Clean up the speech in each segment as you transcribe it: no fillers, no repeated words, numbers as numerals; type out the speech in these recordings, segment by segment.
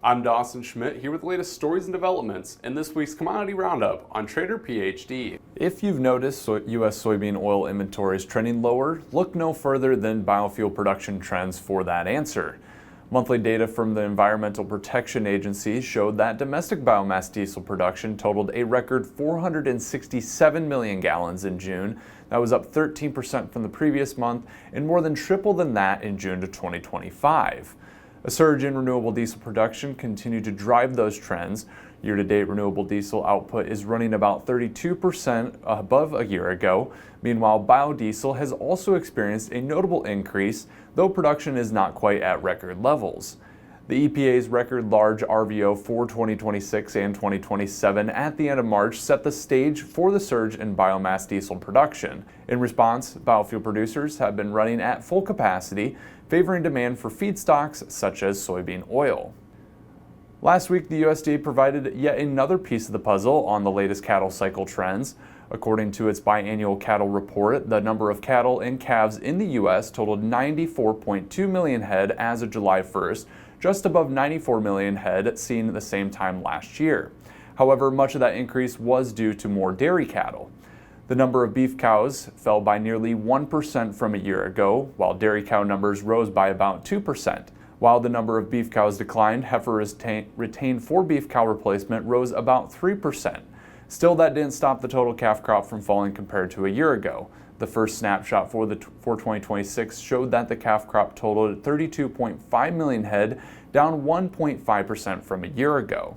I'm Dawson Schmidt here with the latest stories and developments in this week's Commodity Roundup on Trader PhD. If you've noticed U.S. soybean oil inventories trending lower, look no further than biofuel production trends for that answer. Monthly data from the Environmental Protection Agency showed that domestic biomass diesel production totaled a record 467 million gallons in June. That was up 13% from the previous month and more than triple than that in June of 2025. A surge in renewable diesel production continued to drive those trends. Year-to-date renewable diesel output is running about 32% above a year ago. Meanwhile, biodiesel has also experienced a notable increase, though production is not quite at record levels. The EPA's record large RVO for 2026 and 2027 at the end of March set the stage for the surge in biomass diesel production. In response, biofuel producers have been running at full capacity, favoring demand for feedstocks such as soybean oil. Last week, the USDA provided yet another piece of the puzzle on the latest cattle cycle trends. According to its biannual cattle report, the number of cattle and calves in the U.S. totaled 94.2 million head as of July 1st, just above 94 million head seen at the same time last year. However, much of that increase was due to more dairy cattle. The number of beef cows fell by nearly 1% from a year ago, while dairy cow numbers rose by about 2%. While the number of beef cows declined, heifer retained for beef cow replacement rose about 3%. Still, that didn't stop the total calf crop from falling compared to a year ago. The first snapshot for 2026 showed that the calf crop totaled 32.5 million head, down 1.5% from a year ago.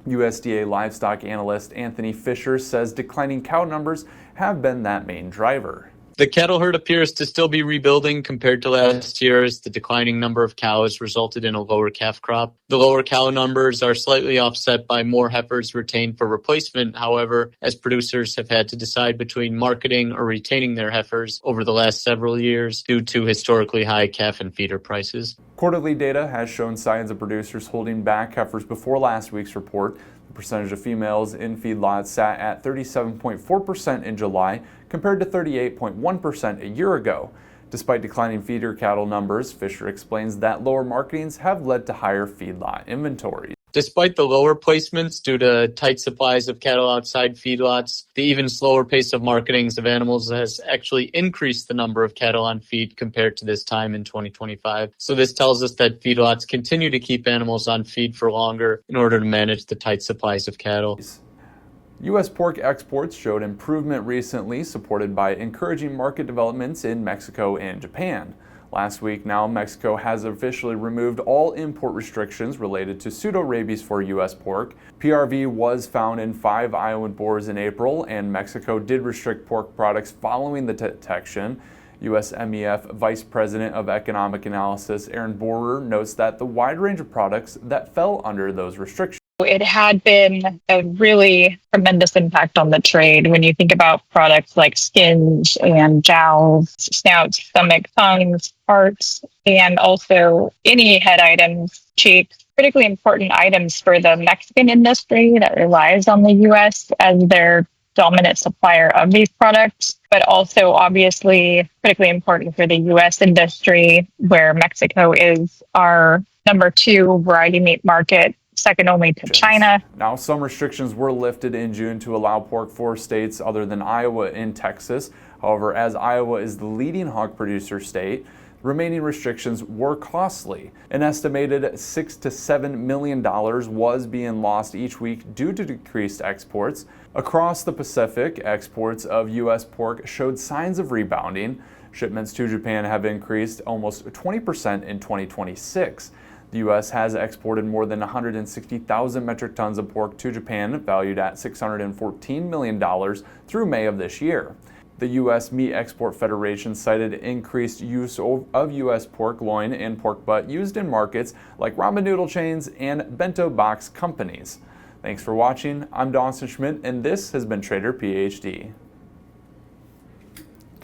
USDA livestock analyst Anthony Fisher says declining cow numbers have been that main driver. The cattle herd appears to still be rebuilding compared to last year as the declining number of cows resulted in a lower calf crop. The lower cow numbers are slightly offset by more heifers retained for replacement, however, as producers have had to decide between marketing or retaining their heifers over the last several years due to historically high calf and feeder prices. Quarterly data has shown signs of producers holding back heifers before last week's report. The percentage of females in feedlots sat at 37.4% in July compared to 38.1% a year ago. Despite declining feeder cattle numbers, Fisher explains that lower marketings have led to higher feedlot inventories. Despite the lower placements due to tight supplies of cattle outside feedlots, the even slower pace of marketings of animals has actually increased the number of cattle on feed compared to this time in 2025. So this tells us that feedlots continue to keep animals on feed for longer in order to manage the tight supplies of cattle. U.S. pork exports showed improvement recently, supported by encouraging market developments in Mexico and Japan. Last week now, Mexico has officially removed all import restrictions related to pseudorabies for U.S. pork. PRV was found in 5 Iowan boars in April, and Mexico did restrict pork products following the detection. U.S. MEF Vice President of Economic Analysis Aaron Borer notes that the wide range of products that fell under those restrictions. It had been a really tremendous impact on the trade when you think about products like skins and jowls, snouts, stomach, tongues, hearts, and also any head items, cheeks, critically important items for the Mexican industry that relies on the U.S. as their dominant supplier of these products, but also obviously critically important for the U.S. industry, where Mexico is our number 2 variety meat market, second only to China. Now, some restrictions were lifted in June to allow pork for states other than Iowa and Texas. However, as Iowa is the leading hog producer state, remaining restrictions were costly. An estimated $6 to $7 million was being lost each week due to decreased exports. Across the Pacific, exports of U.S. pork showed signs of rebounding. Shipments to Japan have increased almost 20% in 2026. The U.S. has exported more than 160,000 metric tons of pork to Japan, valued at $614 million through May of this year. The U.S. Meat Export Federation cited increased use of U.S. pork loin and pork butt used in markets like ramen noodle chains and bento box companies. Thanks for watching. I'm Dawson Schmidt, and this has been Trader PhD.